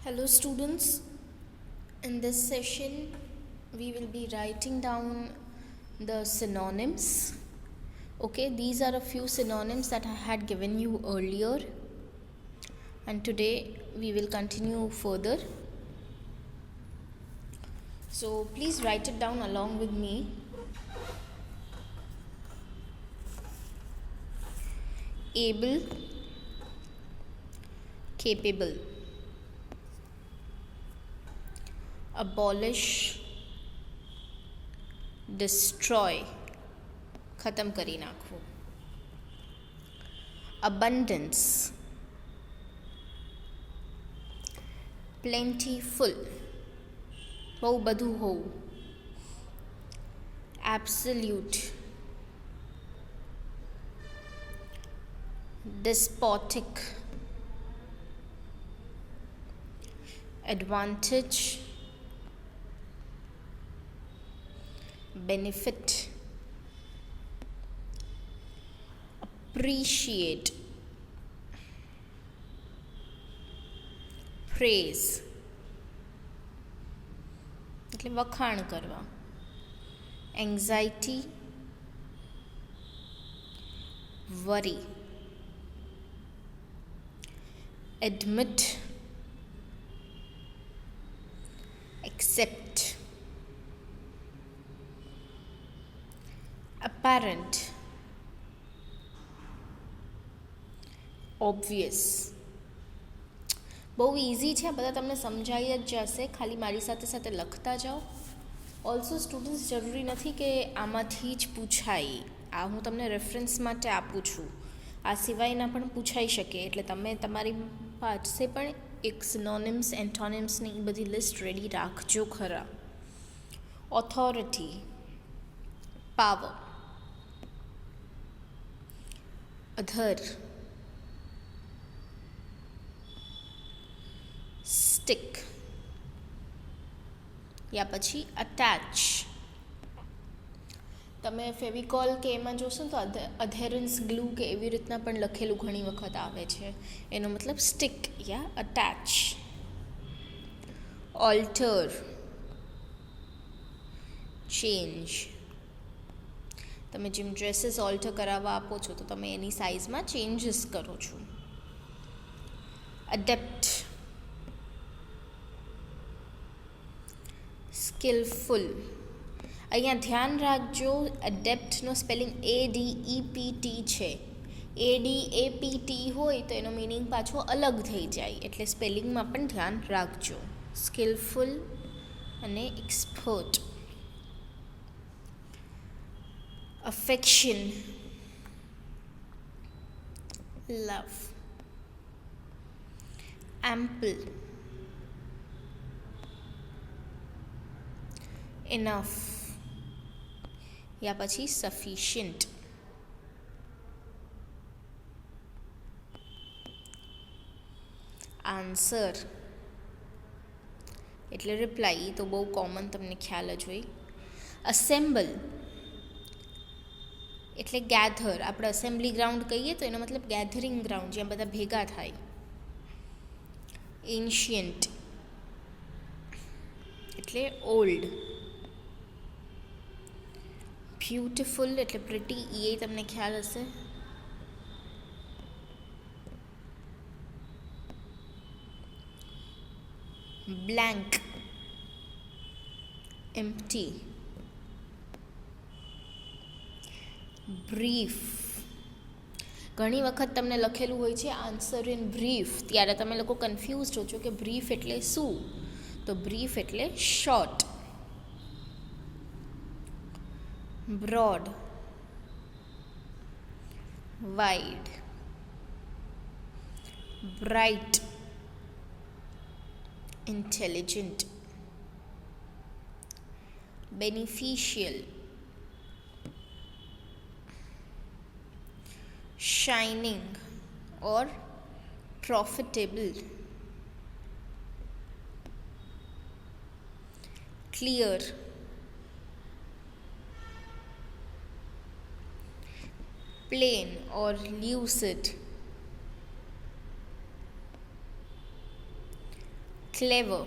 Hello students, in this session we will be writing down the synonyms. Okay, these are a few synonyms that I had given you earlier, and today we will continue further. So please write it down along with me. Able, capable. Abolish, destroy, ખતમ કરી નાખવું. Abundance, plentiful, બહુ બધું હોવું. Absolute, despotic, advantage, benefit, appreciate, praise એટલે વખાણ કરવા. anxiety, worry, admit, accept, apparent, obvious. બહુ ઇઝી છે, બધા તમને સમજાઈ જ જશે, ખાલી મારી સાથે સાથે લખતા જાઓ. ઓલ્સો સ્ટુડન્ટ્સ, જરૂરી નથી કે આમાંથી જ પૂછાય, આ હું તમને રેફરન્સ માટે આપું છું. આ સિવાયના પણ પૂછાઈ શકે, એટલે તમે તમારી પાસે પણ એક સિનોનિમ્સ એન્ટોનિમ્સની બધી લિસ્ટ રેડી રાખજો ખરા. Authority, power. અધર, સ્ટિક, યા પછી અટેચ. તમે ફેવિકોલ કે એમાં જોશો તો અધેરન્સ ગ્લુ કે એવી રીતના પણ લખેલું ઘણી વખત આવે છે. એનો મતલબ સ્ટિક યા અટેચ. Alter, change. તમે જેમ ડ્રેસીસ ઓલ્ટર કરાવવા આપો છો તો તમે એની સાઇઝમાં ચેન્જીસ કરો છો. Adept, skilful. અહીંયા ધ્યાન રાખજો, એડેપ્ટનો સ્પેલિંગ ADEPT છે. ADAPT હોય તો એનો મિનિંગ પાછો અલગ થઈ જાય, એટલે સ્પેલિંગમાં પણ ધ્યાન રાખજો. સ્કિલફુલ અને એક્સપર્ટ. અફેક્શન, લવ. એમ્પલ, ઇનફ યા પછી સફિશિયન્ટ. આન્સર એટલે રિપ્લાય, તો બહુ કોમન, તમને ખ્યાલ જ હોય. અસેમ્બલ એટલે ગેધર. આપણે અસેમ્બલી ગ્રાઉન્ડ કહીએ તો એનો મતલબ ગેધરિંગ ગ્રાઉન્ડ, જ્યાં બધા ભેગા થાય. એન્શિયન્ટ એટલે ઓલ્ડ. બ્યુટિફુલ એટલે પ્રિટી, એ તમને ખ્યાલ હશે. Blank, empty. બ્રીફ. ઘણી વખત તમને લખેલું હોય છે આન્સર ઇન બ્રીફ, ત્યારે તમે લોકો કન્ફ્યુઝડ હો છો કે બ્રીફ એટલે શું, તો બ્રીફ એટલે short. Broad, wide. Bright, intelligent. Beneficial, shining or profitable. Clear, plain or lucid. ક્લેવર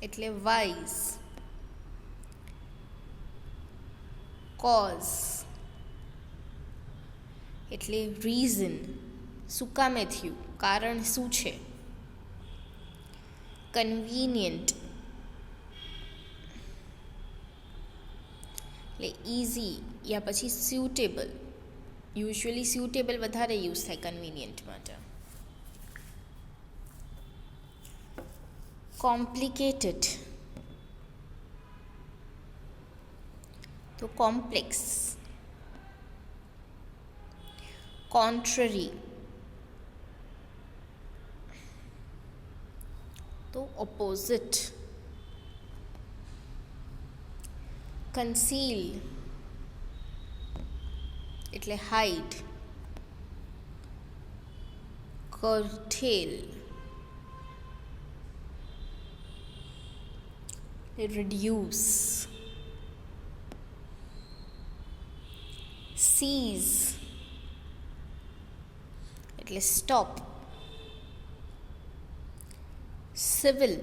એટલે વાઇઝ, કોઝ એટલે રીઝન, શું કામે થયું, કારણ શું છે. કન્વીનિયન્ટ એટલે ઇઝી યા પછી સ્યુટેબલ, યુઝ્યુઅલી સ્યુટેબલ વધારે યુઝ થાય કન્વીનિયન્ટ માટે. કોમ્પ્લિકેટેડ તો કોમ્પ્લેક્સ. કોન્ટ્રરી તો ઓપોઝિટ. કન્સીલ એટલે હાઇડ. curtail reduce. seize એટલે સ્ટોપ. સિવિલ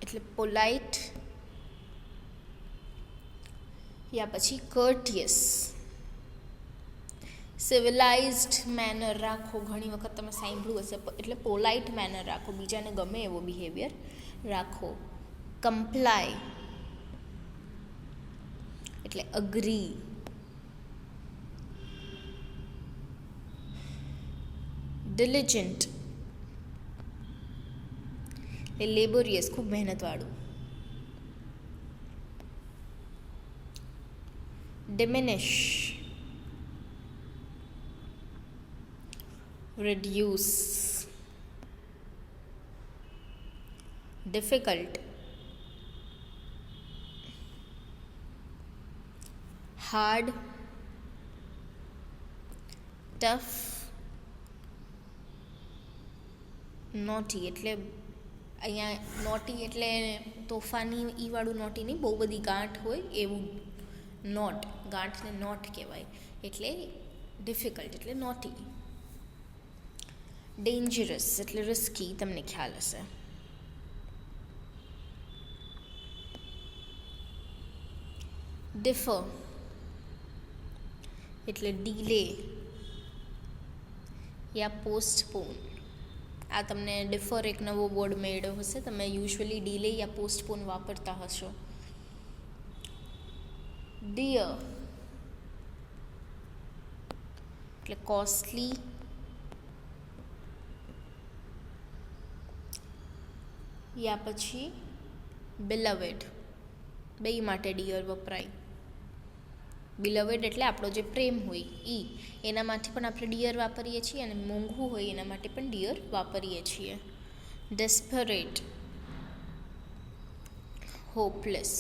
એટલે પોલાઇટ યા પછી કર્ટિયસ. સિવિલાઇઝ્ડ મેનર રાખો, ઘણી વખત તમે સાંભળ્યું હશે, એટલે પોલાઇટ મેનર રાખો, બીજાને ગમે એવો બિહેવિયર રાખો. કમ્પ્લાય એટલે અગ્રી. ડિલિજન્ટ એટલે લેબોરિયસ, ખૂબ મહેનતવાળું. ડિમિનિશ reduce. difficult hard. tough. naughty એટલે અહીંયા નોટી એટલે તોફાની ઈ વાળું નોટી નહીં, બહુ બધી ગાંઠ હોય એવું નોટ, ગાંઠને નોટ કહેવાય, એટલે ડિફિકલ્ટ એટલે નોટી. ડેન્જરસ એટલે રિસ્કી, તમને ખ્યાલ હશે. ડિફર એટલે ડીલે યા પોસ્ટપોન. આ તમને ડિફર એક નવો વર્ડ મળ્યો હશે, તમે યુઝ્યુઅલી ડીલે યા પોસ્ટપોન વાપરતા હશો. ડિયર એટલે કોસ્ટલી. યા પછી બિલવેડ, બે માટે ડિયર વપરાય. બિલવેડ એટલે આપણો જે પ્રેમ હોય ઈ, એના માટે પણ આપણે ડિયર વાપરીએ છીએ, અને મોંઘું હોય એના માટે પણ ડિયર વાપરીએ છીએ. Desperate hopeless.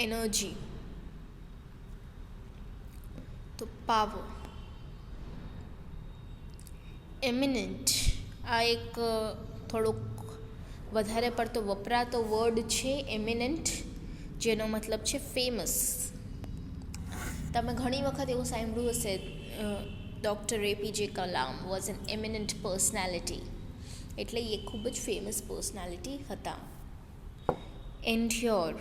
એનર્જી તો પાવર. એમિનન્ટ આ એક થોડોક વધારે પડતો વપરાતો વર્ડ છે, એમિનન્ટ, જેનો મતલબ છે ફેમસ. તમે ઘણી વખત એવું સાંભળ્યું હશે, doctor APJ Kalam was an eminent personality, એટલે એ ખૂબ જ ફેમસ પર્સનાલિટી હતા. એન્ડ્યોર,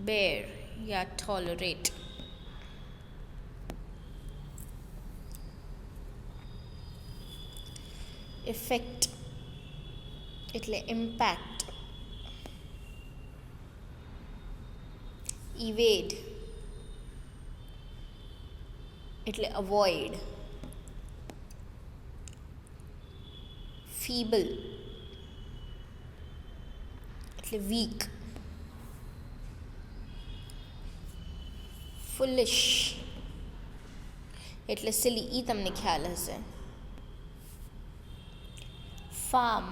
બેર યા ટોલરેટ. ઇફેક્ટ એટલે ઇમ્પેક્ટ. ઇવેડ એટલે અવોઇડ. ફીબલ એટલે વીક. ફુલિશ એટલે સિલી, ઈ તમને ખ્યાલ હશે. ફાર્મ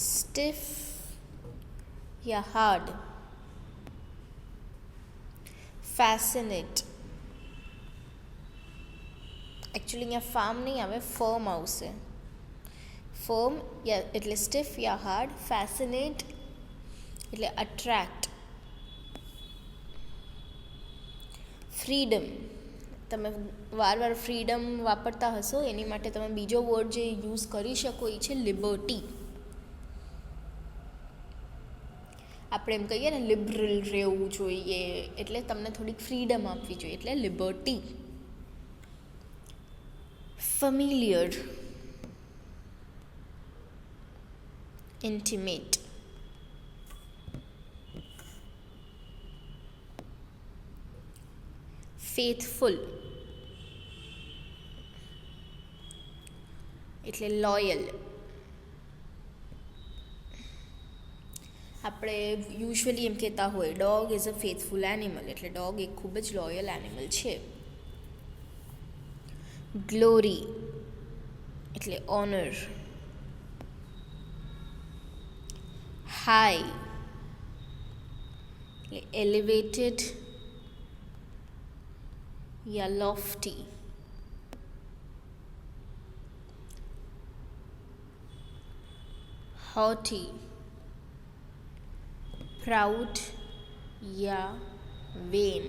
સ્ટિફ યા હાર્ડ. ફેસિનેટ એકચ્યુઅલી અહીંયા ફાર્મ નહીં આવે, ફર્મ આવશે. ફર્મ એટલે સ્ટીફ યા હાર્ડ, ફેસિનેટ એટલે અટ્રેક્ટ, ફ્રીડમ તમે વાર ફ્રીડમ વાપરતા હશો એની માટે તમે બીજો વર્ડ જે યુઝ કરી શકો એ છે લિબર્ટી. આપણે એમ કહીએ ને લિબરલ રહેવું જોઈએ એટલે તમને થોડીક ફ્રીડમ આપવી જોઈએ એટલે લિબર્ટી. ફેમિલિયર, ઇન્ટિમેટ, ફેથફુલ એટલે લોયલ. આપણે યુઝ્યુઅલી એમ કહેતા હોય dog is a faithful animal એટલે ડોગ એક ખૂબ જ લોયલ એનિમલ છે. ગ્લોરી એટલે ઓનર, હાઈ એટલે એલિવેટેડ યા લોફ્ટી, haughty proud या vain.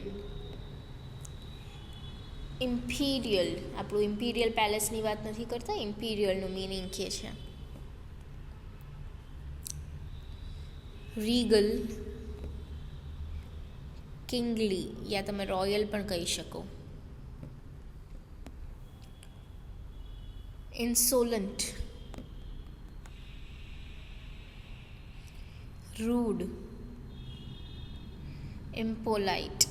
ઇમ્પિરિયલ, આપણું ઇમ્પિરિયલ પેલેસની વાત નથી કરતા, ઇમ્પિરિયલનું મિનિંગ કે છે રીગલ, કિંગલી યા તમે રોયલ પણ કહી શકો. ઇન્સોલન્ટ, રૂડ, ઇમ્પોલાઇટ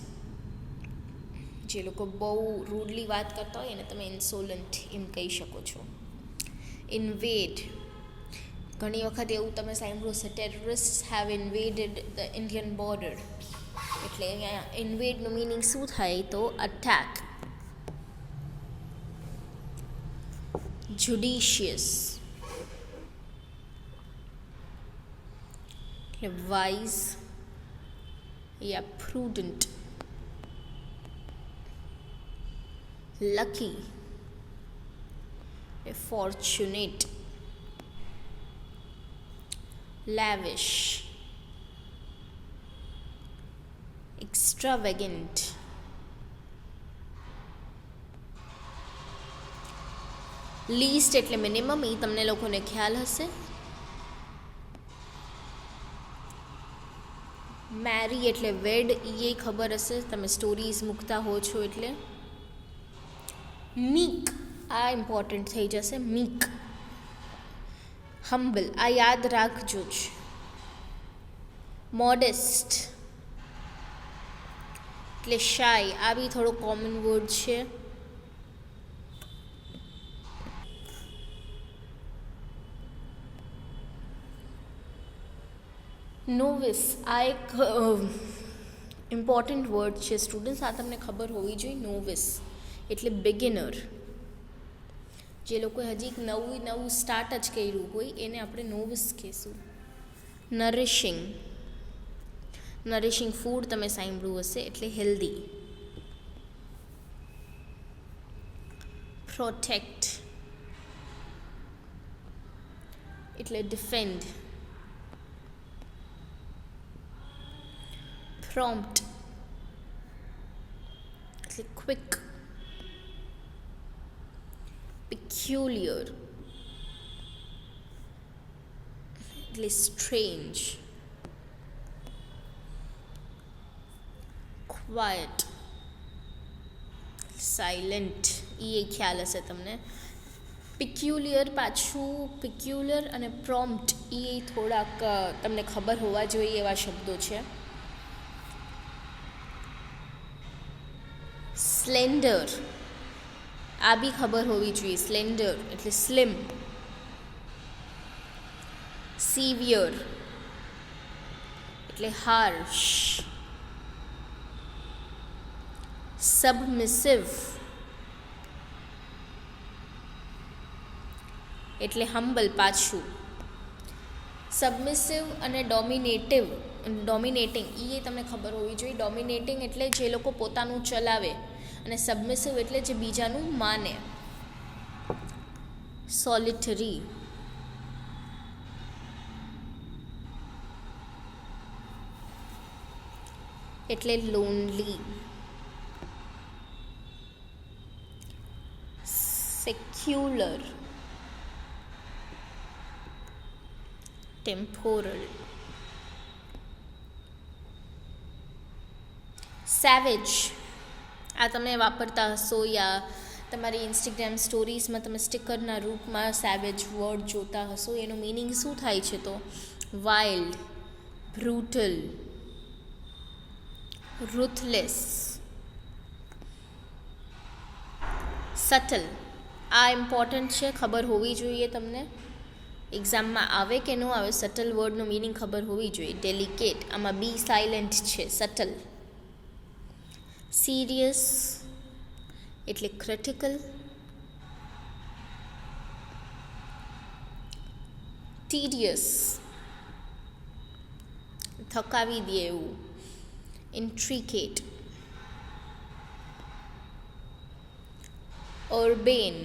જે લોકો બહુ રૂડલી વાત કરતા હોય એને તમે ઇન્સોલન્ટ એમ કહી શકો છો. ઇન્વેડ, ઘણી વખત એવું તમે સાંભળ્યું હશે terrorist have invaded the Indian border એટલે અહીંયા ઇન્વેડનું મિનિંગ શું થાય તો અટેક. જુડિશિયસ એટલે વાઇઝ યા પ્રુડન્ટ. લકી એટલે ફોર્ચ્યુનેટ. lavish, extravagant, least એટલે મિનિમમ, એ તમને લોકોને ખ્યાલ હશે. મેરી એટલે વેડ, એ ખબર હશે તમે સ્ટોરીઝ મૂકતા હો છો એટલે. મીક, આ ઇમ્પોર્ટન્ટ થઈ જશે મીક. હમ્બલ, આ યાદ રાખજો જ. મોડેસ્ટ એટલે શાય, આ બી થોડો કોમન વર્ડ છે. નોવિસ, આ એક ઇમ્પોર્ટન્ટ વર્ડ છે સ્ટુડન્ટ્સ, આ તમને ખબર હોવી જોઈએ. નોવિસ એટલે બિગિનર, જે લોકોએ હજી એક નવું સ્ટાર્ટ જ કર્યું હોય એને આપણે નોવિસ કહીશું. નરિશિંગ, નરિશિંગ ફૂડ તમે સાંભળ્યું હશે એટલે હેલ્ધી. પ્રોટેક્ટ એટલે ડિફેન્ડ. પ્રોમ્પ્ટ એટલે ક્વિક. peculiar એટલે strange. quiet silent, એ ખ્યાલ હશે તમને. peculiar પાછું peculiar અને prompt એ થોડાક તમને ખબર હોવા જોઈએ એવા શબ્દો છે. સ્લેન્ડર, આ બી ખબર હોવી જોઈએ. સ્લેન્ડર એટલે સ્લિમ. સિવિયર એટલે હાર્શ. સબમિસિવ એટલે હમ્બલ પાછું. સબમિસિવ અને ડોમિનેટિંગ એ તમને ખબર હોવી જોઈએ. ડોમિનેટિંગ એટલે જે લોકો પોતાનું ચલાવે અને સબમિસિવ એટલે જે બીજાનું માને. સોલિટરી એટલે લોનલી. Secular, temporal. સેવેજ, આ તમે વાપરતા હશો યા તમારી ઇન્સ્ટાગ્રામ સ્ટોરીઝમાં તમે સ્ટીકરના રૂપમાં સેવેજ વર્ડ જોતા હશો. એનું મિનિંગ શું થાય છે? તો વાઇલ્ડ, બ્રુટલ, રૂથલેસ. સટલ, આ ઇમ્પોર્ટન્ટ છે, ખબર હોવી જોઈએ તમને. એક્ઝામમાં આવે કે ન આવે, સટલ વર્ડનો મિનિંગ ખબર હોવી જોઈએ. ડેલિકેટ, આમાં બી સાયલેન્ટ છે. સટલ. સિરિયસ એટલે ક્રિટિકલ. ટીડિયસ, થકાવી દે એવું. ઇન્ટ્રિકેટ. અર્બેન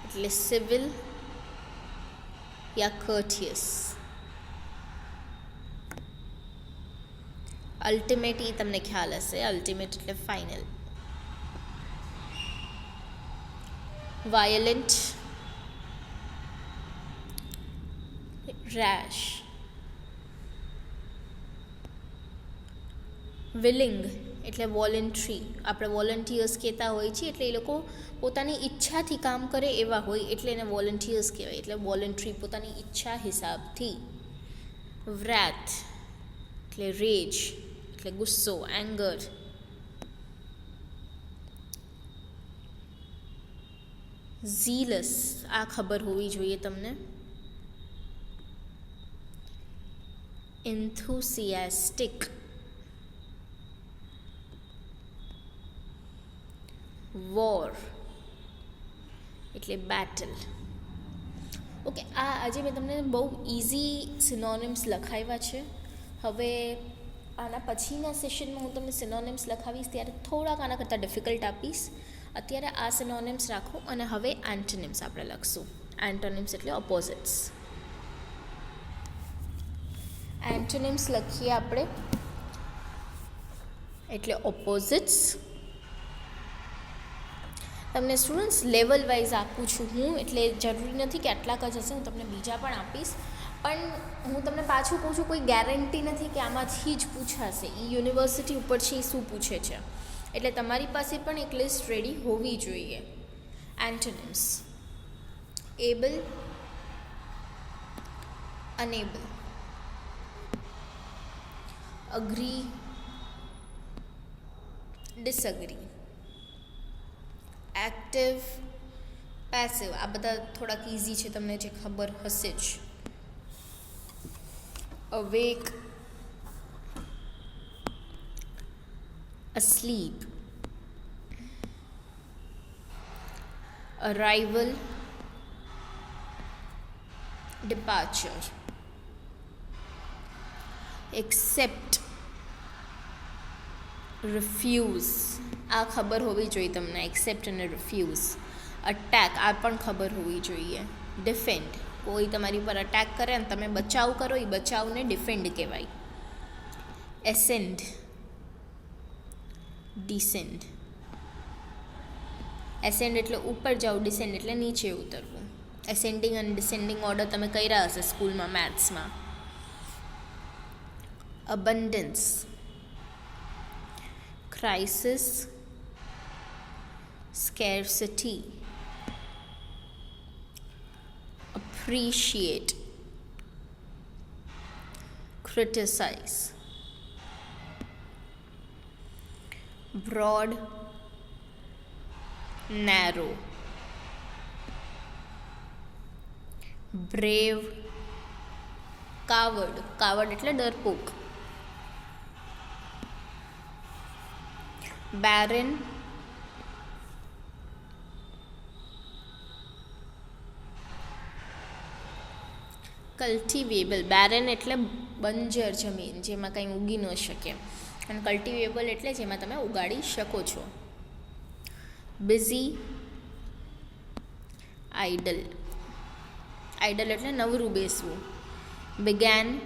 એટલે સિવિલ યા કર્ટિયસ. અલ્ટિમેટ, એ તમને ખ્યાલ હશે, અલ્ટિમેટ એટલે ફાઇનલ. વાયોલેન્ટ, રેશ. વિલિંગ એટલે વોલન્ટરી, આપણે વોલન્ટિયર્સ કહેતા હોય છે, એટલે એ લોકો પોતાની ઈચ્છાથી કામ કરે એવા હોય, એટલે એને વોલન્ટિયર્સ કહેવાય. એટલે વોલન્ટરી, પોતાની ઈચ્છા હિસાબથી. વ્રાથ એટલે રેજ, એટલે ગુસ્સો, એંગર. ઝીલસ, આ ખબર હોવી જોઈએ તમને. enthusiastic, વોર એટલે બેટલ. ઓકે, આજે મેં તમને બહુ ઇઝી સિનોનિમ્સ લખાવ્યા છે. હવે આના પછીના સેશનમાં હું તમને સિનોનિમ્સ લખાવીશ ત્યારે થોડાક આના કરતાં ડિફિકલ્ટ આપીશ. અત્યારે આ સિનોનિમ્સ રાખો અને હવે એન્ટોનિમ્સ આપણે લખશું. એન્ટોનિમ્સ એટલે ઓપોઝિટ્સ. એન્ટોનિમ્સ લખીએ આપણે, એટલે ઓપોઝિટ્સ. તમને સ્ટુડન્ટ્સ લેવલ વાઇઝ આપું છું હું, એટલે જરૂરી નથી કે આટલાક જ હશે, હું તમને બીજા પણ આપીશ. પણ હું તમને પાછું કહું છું, કોઈ ગેરંટી નથી કે આમાંથી જ પૂછાશે. એ યુનિવર્સિટી ઉપર છે, એ શું પૂછે છે. એટલે તમારી પાસે પણ એક લિસ્ટ રેડી હોવી જોઈએ. Antonyms: able, enable, agree, disagree, active, passive. આ બધા થોડાક ઇઝી છે, તમને જે ખબર હશે જ. Awake, asleep, arrival, departure, accept, refuse. આ ખબર હોવી જોઈએ તમને, એક્સેપ્ટ અને રિફ્યુઝ. અટેક, આ પણ ખબર હોવી જોઈએ. ડિફેન્ડ, કોઈ તમારી પર અટેક કરે અને તમે બચાવ કરો, એ બચાવને ડિફેન્ડ કહેવાય. એસેન્ડ, ડિસેન્ડ. એસેન્ડ એટલે ઉપર જાઓ, ડિસેન્ડ એટલે નીચે ઉતરવું. એસેન્ડિંગ અને ડિસેન્ડિંગ ઓર્ડર તમે કર્યા હશે સ્કૂલમાં, મેથ્સમાં. Abundance, crisis, scarcity, appreciate, criticize, broad, narrow, brave, coward. coward એટલે ડરપોક. barren, કલ્ટિવેબલ. barren એટલે બંજર જમીન, જેમાં કંઈ ઉગી ન શકે, અને કલ્ટિવેબલ એટલે જેમાં તમે ઉગાડી શકો છો. Busy, idle. આઇડલ એટલે નવરું બેસવું. began,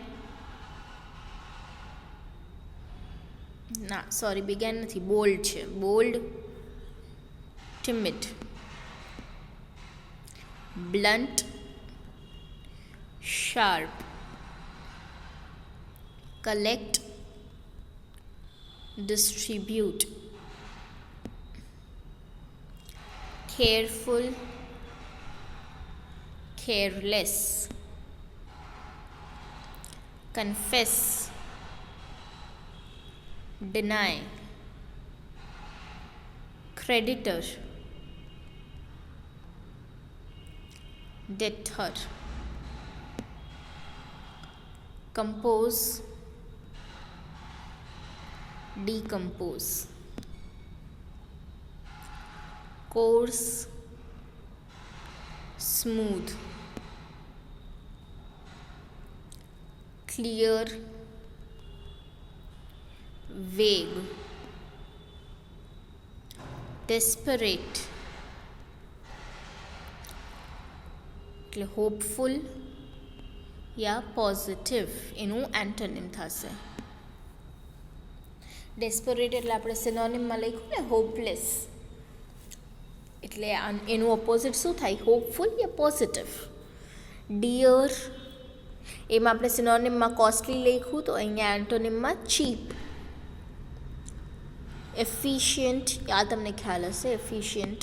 ના સોરી, બિગેન નથી, બોલ્ડ છે. Bold, timid, blunt, sharp, collect, distribute, careful, careless, confess, deny, creditor, debtor, compose, decompose, coarse, smooth, clear, vague, desperate એટલે હોપફુલ યા પોઝિટિવ એનું એન્ટોનિમ થશે. ડેસ્પરેટ એટલે આપણે સિનોનિમમાં લખ્યું ને હોપલેસ, એટલે એનું ઓપોઝિટ શું થાય? હોપફુલ યા પોઝિટિવ. ડિયર એમાં આપણે સિનોનિમમાં કોસ્ટલી લખ્યું તો અહીંયા એન્ટોનિમમાં ચીપ. એફિશિયન્ટ, આ તમને ખ્યાલ હશે, efficient.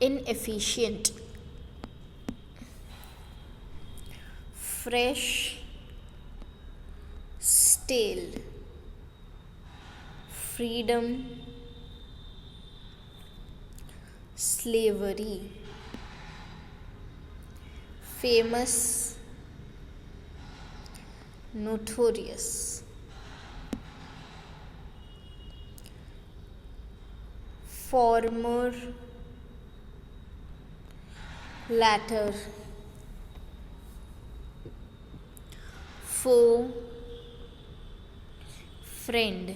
Inefficient, fresh, stale, freedom, slavery, famous, notorious, former, latter, foe, friend,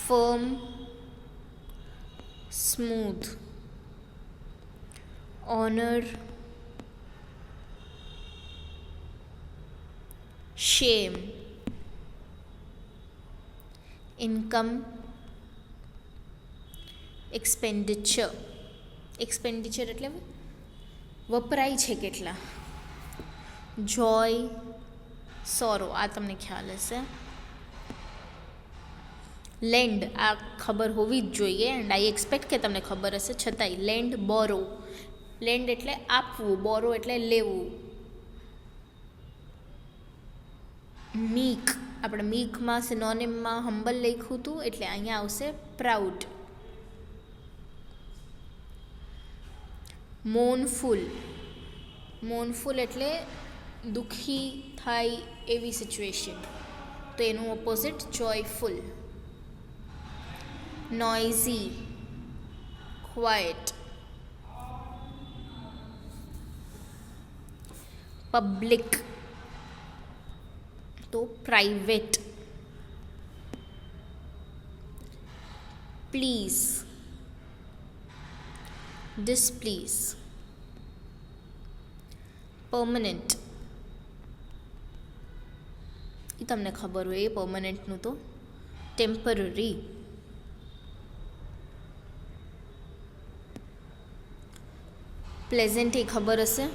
firm, smooth, honor, shame, income, expenditure. expenditure એટલે વપરાય છે કેટલા. joy, sorrow, આ તમને ખ્યાલ હશે. લેન્ડ, આ ખબર હોવી જ જોઈએ, એન્ડ આઈ એક્સપેક્ટ કે તમને ખબર હશે, છતાંય લેન્ડ, બોરો. લેન્ડ એટલે આપવું, બોરો એટલે લેવું. મીક, આપણે મીકમાં સિનોનિમમાં હમ્બલ લખ્યું હતું, એટલે અહીંયા આવશે પ્રાઉડ. મોનફુલ, મોનફુલ એટલે દુઃખી થાય એવી સિચ્યુએશન, તો એનું opposite joyful. noisy, quiet, public તો private, please, displease, permanent, એ તમને ખબર હોય એ પરમનન્ટનું તો. ટેમ્પરરી, પ્લેઝન્ટ એ ખબર હશે.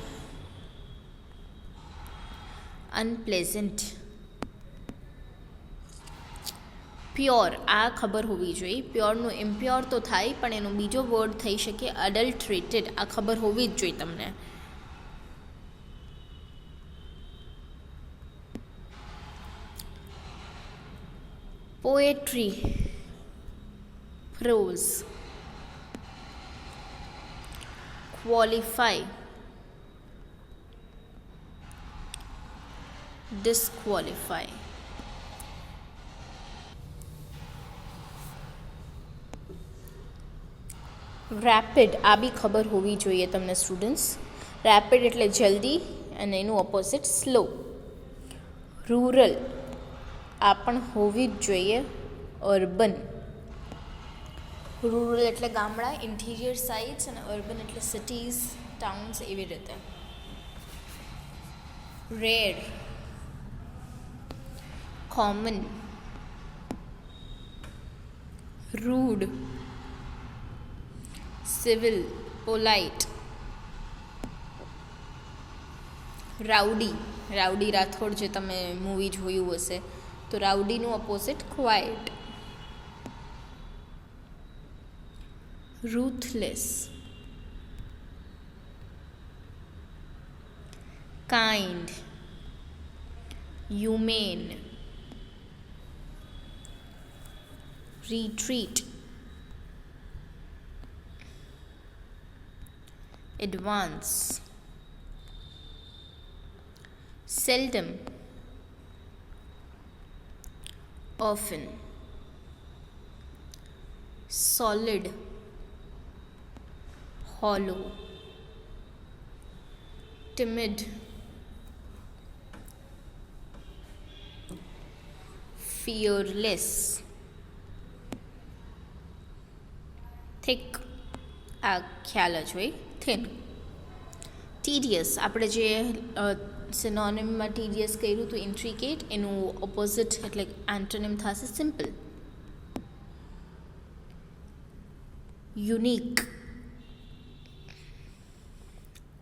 અનપ્લેઝન્ટ, પ્યોર, આ ખબર હોવી જોઈએ. પ્યોરનું ઇમ્પ્યોર તો થાય, પણ એનો બીજો વર્ડ થઈ શકે અડલ્ટ્રેટેડ, આ ખબર હોવી જ જોઈએ તમને. Poetry, pros, qualify, disqualify. Rapid, આ બી ખબર હોવી જોઈએ તમને સ્ટુડન્ટ્સ. રેપિડ એટલે જલ્દી, અને એનું ઓપોઝિટ સ્લો. રૂરલ, આ પણ હોવી જ જોઈએ. અર્બન, રૂરલ એટલે ગામડા, ઇન્ટિરિયર સાઇટ્સ, અને અર્બન એટલે સિટીઝ, ટાઉન્સ, એવી રીતે. Rare, common, rude, civil, polite, rowdy Rathore જે તમે મૂવી જોયું હશે તો રાઉડીનું opposite quiet. ruthless, kind, humane, retreat, advance, seldom, often, solid, hollow, timid, fearless, thick, આ ખ્યાલ જ હોય, thin. ટીડિયસ, આપણે જે સિનોનિમમાં ટીડિયસ કર્યું હતું ઇન્ટ્રિકેટ, એનું ઓપોઝિટ એટલે એન્ટોનિમ થશે simple. Unique,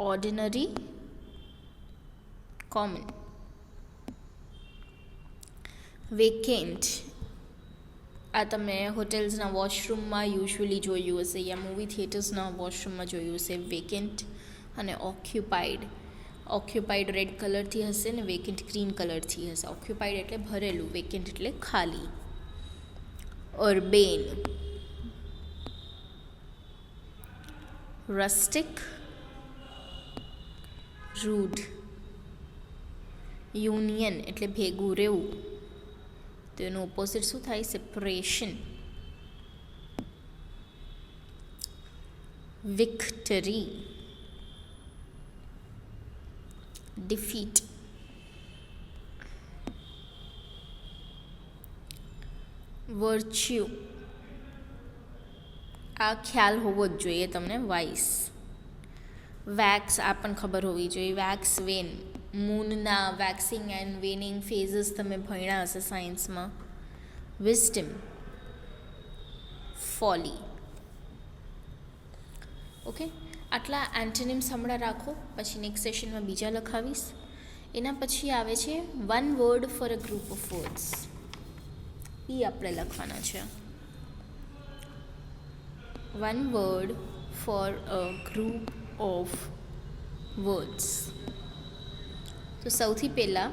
ordinary, common. Vacant, આ તમે હોટેલ્સના વોશરૂમમાં યુઝ્યુઅલી જોયું હશે યા મૂવી થિયેટર્સના વોશરૂમમાં જોયું હશે. વેકેન્ટ અને ઓક્યુપાઈડ રેડ કલરથી હશે ને વેકેન્ટ ગ્રીન કલરથી હશે. ઓક્યુપાઈડ એટલે ભરેલું, વેકેન્ટ એટલે ખાલી. અર્બેન, રસ્ટિક, રૂડ. યુનિયન એટલે ભેગું રહેવું, તો એનું ઓપોઝિટ શું થાય? સેપરેશન. Victory, defeat. વર્ચ્યુ, આ ખ્યાલ હોવો જ જોઈએ તમને. વાઇસ. વેક્સ, આ પણ ખબર હોવી જોઈએ. વેક્સ વેન, મૂનના વેક્સિંગ એન્ડ વેનિંગ ફેઝિસ તમે ભણ્યા હશે સાયન્સમાં. Wisdom, folly. ઓકે, આટલા એન્ટોનિમ્સ હમણાં રાખો, પછી નેક્સ્ટ સેશનમાં બીજા લખાવીશ. એના પછી આવે છે one word for a group of words. એ આપણે લખવાના છે. One word for a group of words. તો સૌથી પહેલાં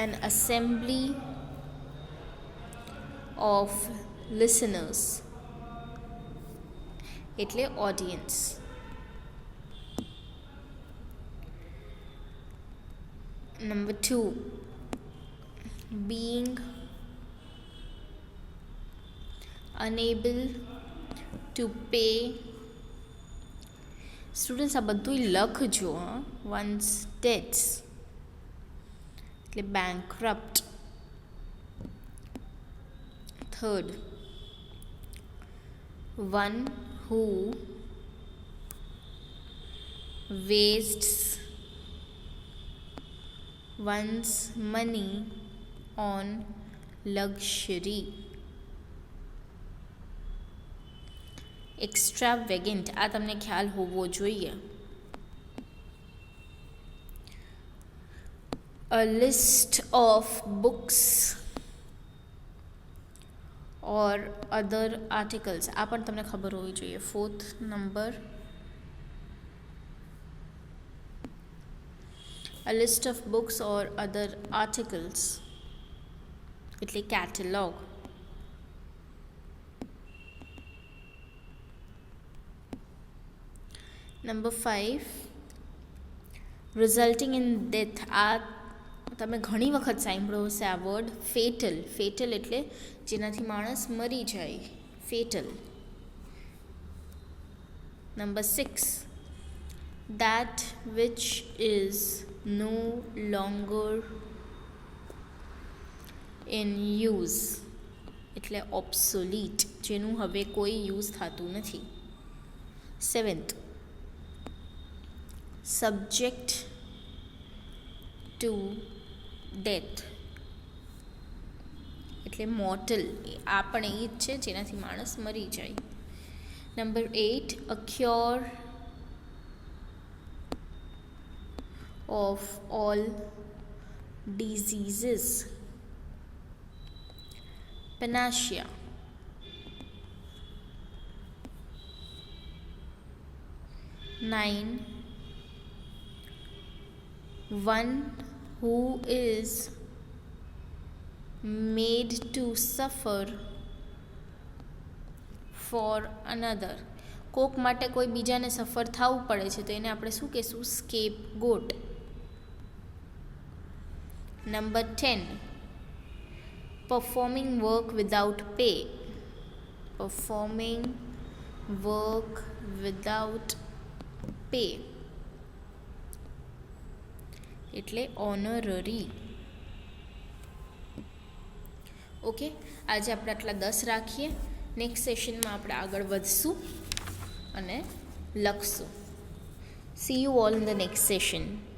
an assembly of listeners એટલે audience. Number 2, being unable to pay. Students આ બધું લખજો. one's debts એટલે bankrupt. 3rd, one who wastes one's money on luxury. extravagant, આ તમને ખ્યાલ હોવો જોઈએ. a list of books or other articles, આ પણ તમને ખબર હોવી જોઈએ. 4th number, a list of books or other articles એટલે catalog. Number 5, resulting in death. આ તમે ઘણી વખત સાંભળ્યો હશે આ વર્ડ. ફેટલ એટલે જેનાથી માણસ મરી જાય, fatal. Number 6, that which is no longer in use એટલે obsolete, જેનું હવે કોઈ યુઝ થતું નથી. 7th, subject to ડેથ, એટલે મોર્ટલ, આ પણ એ જ છે જેનાથી માણસ મરી જાય. Number 8, a cure of all diseases, panacea. Nine, one who is made to suffer for another. કોક માટે કોઈ બીજાને સફર થવું પડે છે તો એને આપણે શું કહેશું? સ્કેપ got. Number 10, performing work without pay. Performing work without pay એટલે ઓનરરી. ઓકે, આજે આપણે આટલા 10 રાખીએ. નેક્સ્ટ સેશનમાં આપણે આગળ વધશું અને લખશું. C you all in the next session.